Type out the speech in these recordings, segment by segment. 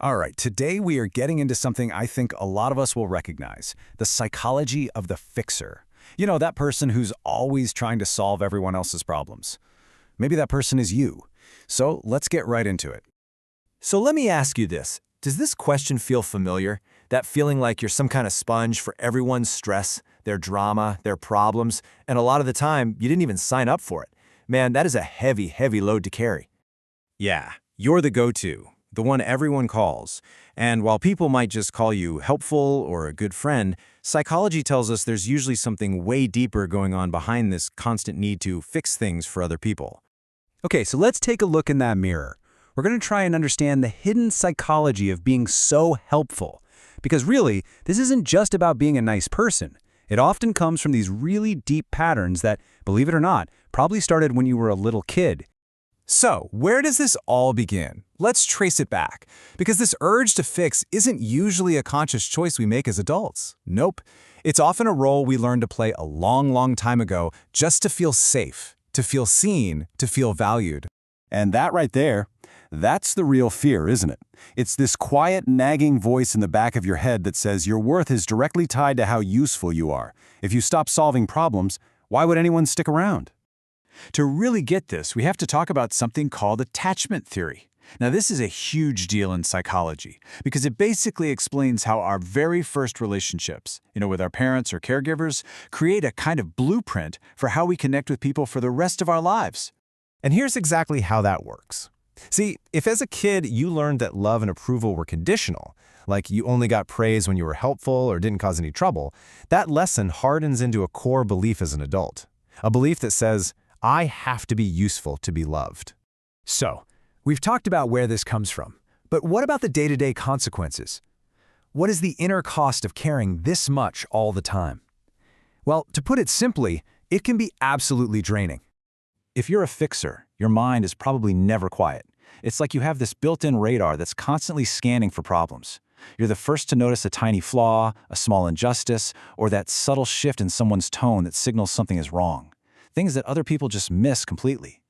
All right, today we are getting into something I think a lot of us will recognize, the psychology of the fixer. You know, that person who's always trying to solve everyone else's problems. Maybe that person is you. So let's get right into it. So let me ask you this. Does this question feel familiar? That feeling like you're some kind of sponge for everyone's stress, their drama, their problems, and a lot of the time, you didn't even sign up for it. Man, that is a heavy, heavy load to carry. Yeah, you're the go-to, the one everyone calls. And while people might just call you helpful or a good friend, psychology tells us there's usually something way deeper going on behind this constant need to fix things for other people. Okay, so let's take a look in that mirror. We're going to try and understand the hidden psychology of being so helpful. Because really, this isn't just about being a nice person. It often comes from these really deep patterns that, believe it or not, probably started when you were a little kid. So, where does this all begin? Let's trace it back, because this urge to fix isn't usually a conscious choice we make as adults. Nope. It's often a role we learned to play a long, long time ago just to feel safe, to feel seen, to feel valued. And that right there, that's the real fear, isn't it? It's this quiet, nagging voice in the back of your head that says your worth is directly tied to how useful you are. If you stop solving problems, why would anyone stick around? To really get this, we have to talk about something called attachment theory. Now, this is a huge deal in psychology because it basically explains how our very first relationships, with our parents or caregivers, create a kind of blueprint for how we connect with people for the rest of our lives. And here's exactly how that works. See, if as a kid you learned that love and approval were conditional, like you only got praise when you were helpful or didn't cause any trouble, that lesson hardens into a core belief as an adult. A belief that says, I have to be useful to be loved. So, we've talked about where this comes from, but what about the day-to-day consequences? What is the inner cost of caring this much all the time? Well, to put it simply, it can be absolutely draining. If you're a fixer, your mind is probably never quiet. It's like you have this built-in radar that's constantly scanning for problems. You're the first to notice a tiny flaw, a small injustice, or that subtle shift in someone's tone that signals something is wrong. Things that other people just miss completely.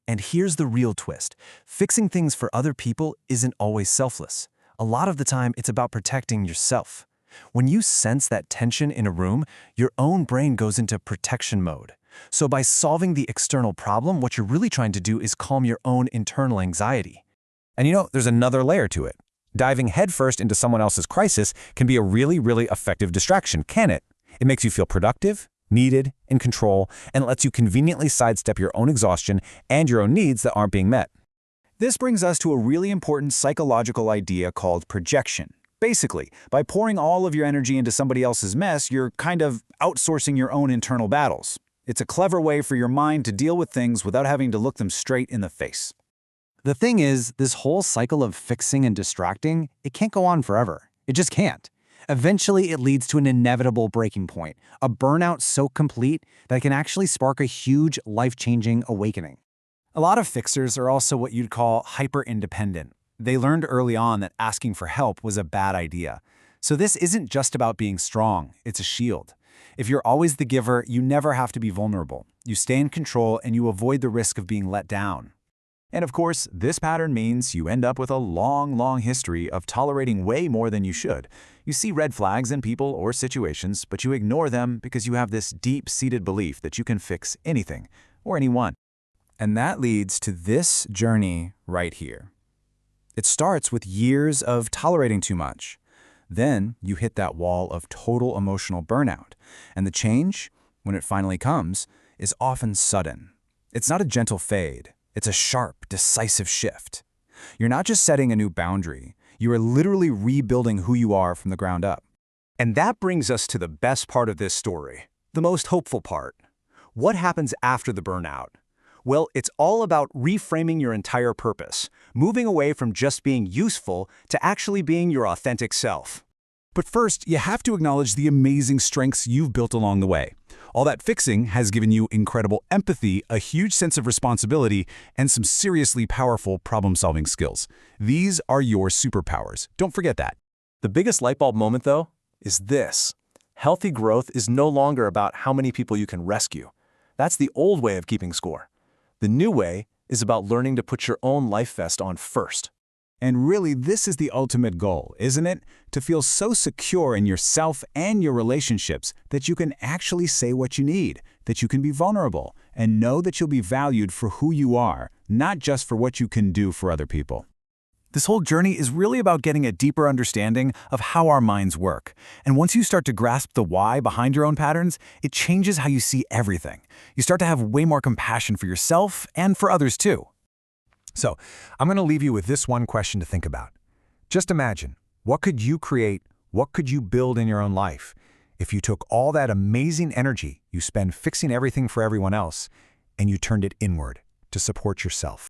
And here's the real twist. Fixing things for other people isn't always selfless. A lot of the time, it's about protecting yourself. When you sense that tension in a room, your own brain goes into protection mode. So by solving the external problem, what you're really trying to do is calm your own internal anxiety. And there's another layer to it. Diving headfirst into someone else's crisis can be a really, really effective distraction, can it? It makes you feel productive, needed, in control, and lets you conveniently sidestep your own exhaustion and your own needs that aren't being met. This brings us to a really important psychological idea called projection. Basically, by pouring all of your energy into somebody else's mess, you're kind of outsourcing your own internal battles. It's a clever way for your mind to deal with things without having to look them straight in the face. The thing is, this whole cycle of fixing and distracting, it can't go on forever. It just can't. Eventually, it leads to an inevitable breaking point, a burnout so complete that it can actually spark a huge, life-changing awakening. A lot of fixers are also what you'd call hyper-independent. They learned early on that asking for help was a bad idea. So this isn't just about being strong, it's a shield. If you're always the giver, you never have to be vulnerable. You stay in control and you avoid the risk of being let down. And of course, this pattern means you end up with a long, long history of tolerating way more than you should. You see red flags in people or situations, but you ignore them because you have this deep-seated belief that you can fix anything or anyone. And that leads to this journey right here. It starts with years of tolerating too much. Then you hit that wall of total emotional burnout. And the change, when it finally comes, is often sudden. It's not a gentle fade. It's a sharp, decisive shift. You're not just setting a new boundary. You are literally rebuilding who you are from the ground up. And that brings us to the best part of this story, the most hopeful part. What happens after the burnout? Well, it's all about reframing your entire purpose, moving away from just being useful to actually being your authentic self. But first, you have to acknowledge the amazing strengths you've built along the way. All that fixing has given you incredible empathy, a huge sense of responsibility, and some seriously powerful problem-solving skills. These are your superpowers. Don't forget that. The biggest light bulb moment, though, is this. Healthy growth is no longer about how many people you can rescue. That's the old way of keeping score. The new way is about learning to put your own life vest on first. And really, this is the ultimate goal, isn't it? To feel so secure in yourself and your relationships that you can actually say what you need, that you can be vulnerable, and know that you'll be valued for who you are, not just for what you can do for other people. This whole journey is really about getting a deeper understanding of how our minds work. And once you start to grasp the why behind your own patterns, it changes how you see everything. You start to have way more compassion for yourself and for others too. So, I'm going to leave you with this one question to think about. Just imagine, what could you create, what could you build in your own life if you took all that amazing energy you spend fixing everything for everyone else and you turned it inward to support yourself?